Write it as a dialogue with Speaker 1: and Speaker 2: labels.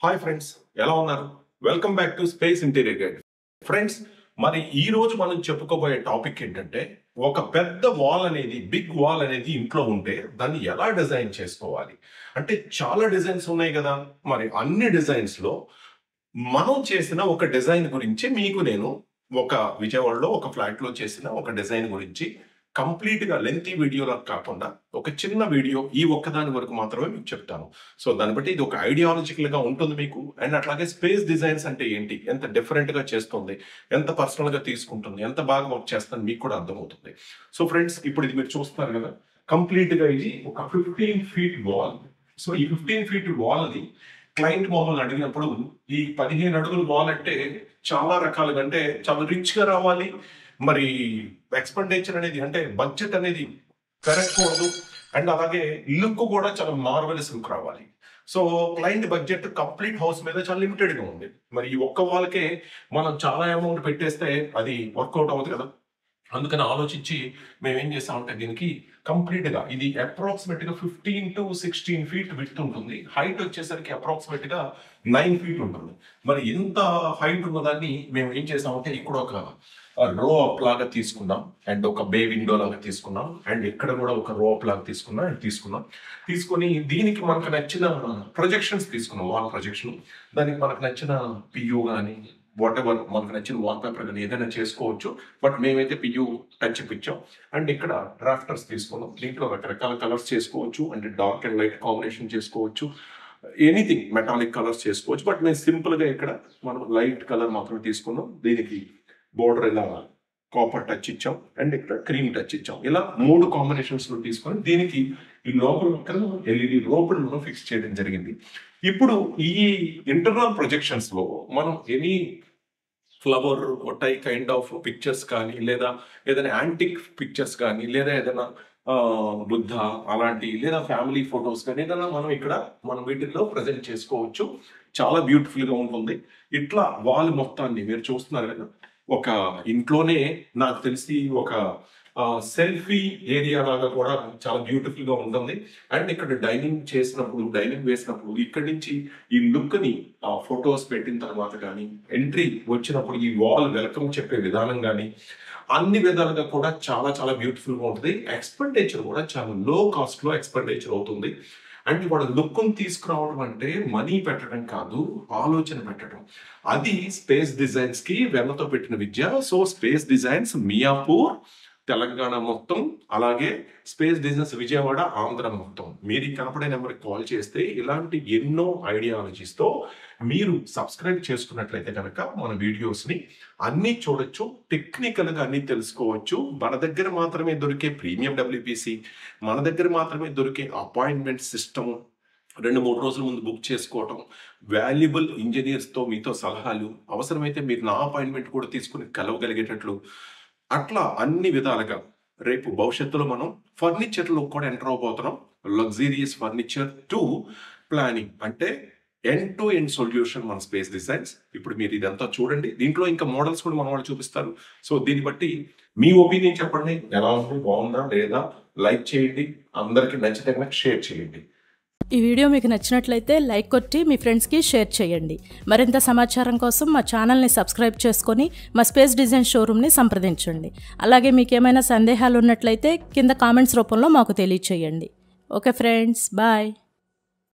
Speaker 1: Hi friends, ఎలా ఉన్నారు? Welcome back to space interior guide. Friends, మరి ఈ రోజు మనం చెప్పుకోబోయే టాపిక్ ఏంటంటే, ఒక పెద్ద వాల్ అనేది, బిగ్ వాల్ అనేది ఇంట్లో ఉంటే దాన్ని ఎలా డిజైన్ చేసుకోవాలి అంటే చాలా డిజైన్స్ ఉన్నాయి కదా. మరి అన్ని డిజైన్స్ లో మనం చేసిన ఒక డిజైన్ గురించి మీకు నేను ఒక విజయవాడలో ఒక ఫ్లాట్ లో చేసిన ఒక డిజైన్ గురించి కంప్లీట్ గా లెంతీ వీడియోలా కాకుండా ఒక చిన్న వీడియో ఈ ఒక్కదాని వరకు మాత్రమే మీకు చెప్తాను. సో దాన్ని బట్టి ఇది ఒక ఐడియాలజికల్ గా ఉంటుంది మీకు. అండ్ అట్లాగే స్పేస్ డిజైన్స్ అంటే ఏంటి, ఎంత డిఫరెంట్ గా చేస్తుంది, ఎంత పర్సనల్ గా తీసుకుంటుంది, ఎంత బాగా వర్క్ చేస్తుంది మీకు కూడా అర్థమవుతుంది. సో ఫ్రెండ్స్, ఇప్పుడు ఇది మీరు చూస్తున్నారు కదా, కంప్లీట్ గా ఇది ఒక 15 feet వాల్. సో ఈ 15 feet వాల్ ని క్లయింట్ మమ్మల్ని అడిగినప్పుడు, ఈ 15 అడుగుల వాల్ అంటే చాలా రకాలుగా, అంటే చాలా రిచ్ గా రావాలి, మరి ఎక్స్పెండిచర్ అనేది అంటే బడ్జెట్ అనేది పెరగకూడదు, అండ్ అలాగే లుక్ కూడా చాలా మార్వెలస్ లుక్ రావాలి. So client budget complete house మీద చాలా లిమిటెడ్ గా ఉంది. మరి ఈ ఒక్క వాళ్ళకే మనం చాలా అమౌంట్ పెట్టేస్తే అది వర్కౌట్ అవుతుంది కదా. అందుకని ఆలోచించి మేము ఏం చేస్తామంటే, దీనికి కంప్లీట్ గా ఇది అప్రాక్సిమేట్ గా 15 to 16 feet విడ్త్ ఉంటుంది. హైట్ వచ్చేసరికి అప్రాక్సిమేట్ గా 9 feet ఉంటుంది. మరి ఇంత హైట్ ఉన్నదాన్ని మేము ఏం చేసామంటే, ఇక్కడ ఒక రో అప్ లాగా తీసుకున్నాం, అండ్ ఒక బే విండో లాగా తీసుకున్నాం, అండ్ ఇక్కడ కూడా ఒక రో అప్ లాగా తీసుకుని దీనికి మనకు నచ్చిన ప్రొజెక్షన్స్ తీసుకున్నాం, వాల్ ప్రొజెక్షన్. దానికి మనకు నచ్చిన పియూ కానీ వాట్ ఎవర్ మనకు నచ్చిన వాల్ పేపర్ కానీ ఏదైనా చేసుకోవచ్చు. బట్ మేమైతే పియూ టచ్ ఇప్పించాం. అండ్ ఇక్కడ డ్రాఫ్టర్స్ తీసుకున్నాం. దీంట్లో రకరకాల కలర్స్ చేసుకోవచ్చు, అంటే డార్క్ అండ్ లైట్ కాంబినేషన్ చేసుకోవచ్చు, ఎనీథింగ్ మెటాలిక్ కలర్స్ చేసుకోవచ్చు. బట్ మేము సింపుల్ గా ఇక్కడ మనం లైట్ కలర్ మాత్రమే తీసుకున్నాం. దీనికి బోర్డర్ ఇలా కాపర్ టచ్ ఇచ్చాం, అండ్ ఇక్కడ క్రీమ్ టచ్ ఇచ్చాం. ఇలా 3 కాంబినేషన్స్ లో తీసుకొని దీనికి ఈ లోపల ఎల్ఈడి రోప్ మనం ఫిక్స్ చేయడం జరిగింది. ఇప్పుడు ఈ ఇంటర్నల్ ప్రొజెక్షన్స్ లో మనం any flower tie kind of pictures కానీ, లేదా ఏదైనా యాంటిక్ పిక్చర్స్ కానీ, లేదా ఏదైనా బుద్ధ అలాంటి, లేదా ఫ్యామిలీ ఫొటోస్ కానీ ఏదైనా మనం వీటిల్లో ప్రజెంట్ చేసుకోవచ్చు. చాలా బ్యూటిఫుల్ గా ఉంటుంది. ఇట్లా వాల్ మొత్తాన్ని మీరు చూస్తున్నారు కదా, ఒక ఇంట్లోనే నాకు తెలిసి ఒక సెల్ఫీ ఏరియా లాగా కూడా చాలా బ్యూటిఫుల్ గా ఉంటుంది. అండ్ ఇక్కడ డైనింగ్ వేసినప్పుడు ఇక్కడి నుంచి ఈ లుక్ ని ఫొటోస్ పెట్టిన తర్వాత కానీ, ఎంట్రీ వచ్చినప్పుడు ఈ వాల్ వెల్కమ్ చెప్పే విధానం కానీ, అన్ని విధాలుగా కూడా చాలా చాలా బ్యూటిఫుల్ గా ఉంటుంది. ఎక్స్పెండిచర్ కూడా చాలా లో కాస్ట్ లో ఎక్స్పెండిచర్ అవుతుంది. అండ్ వాళ్ళ లుక్ ని తీసుకురావడం అంటే మనీ పెట్టడం కాదు, ఆలోచన పెట్టడం. అది స్పేస్ డిజైన్స్ కి వెన్నతో పెట్టిన విద్య. So space designs Miyapur Telangana మొత్తం, అలాగే స్పేస్ డిజైన్స్ విజయవాడ ఆంధ్ర మొత్తం. మీరు కనపడే నెంబర్కి కాల్ చేస్తే ఇలాంటి ఎన్నో ఐడియాలజీస్తో మీరు సబ్స్క్రైబ్ చేసుకున్నట్లయితే కనుక మన వీడియోస్ని అన్నీ చూడొచ్చు, టెక్నికల్గా అన్నీ తెలుసుకోవచ్చు. మన దగ్గర మాత్రమే దొరికే ప్రీమియం WPC, మన దగ్గర మాత్రమే దొరికే అపాయింట్మెంట్ సిస్టమ్, 2-3 రోజుల ముందు బుక్ చేసుకోవటం, వాల్యుబుల్ ఇంజనీర్స్తో మీతో సలహాలు, అవసరమైతే మీరు నా అపాయింట్మెంట్ కూడా తీసుకుని కలవగలిగేటట్లు, అట్లా అన్ని విధాలుగా రేపు భవిష్యత్తులో మనం ఫర్నిచర్లో కూడా ఎంటర్ అవబోతున్నాం. లగ్జీరియస్ ఫర్నిచర్ టు ప్లానింగ్, అంటే ఎండ్ టు ఎండ్ సొల్యూషన్ మన స్పేస్ డిజైన్స్. ఇప్పుడు మీరు ఇదంతా చూడండి, దీంట్లో ఇంకా మోడల్స్ కూడా మన వాళ్ళు చూపిస్తారు. సో దీన్ని బట్టి మీ ఒపీనియన్ చెప్పండి, ఎలా ఉంది, బాగుందా లేదా, లైక్ చేయండి, అందరికి నచ్చితే కనుక షేర్ చేయండి.
Speaker 2: ఈ వీడియో మీకు నచ్చినట్లయితే లైక్ కొట్టి మీ ఫ్రెండ్స్కి షేర్ చేయండి. మరింత సమాచారం కోసం మా ఛానల్ని సబ్స్క్రైబ్ చేసుకొని మా స్పేస్ డిజైన్ షోరూమ్ని సంప్రదించండి. అలాగే మీకు ఏమైనా సందేహాలు ఉన్నట్లయితే కింద కామెంట్స్ రూపంలో మాకు తెలియచేయండి. Okay friends, bye.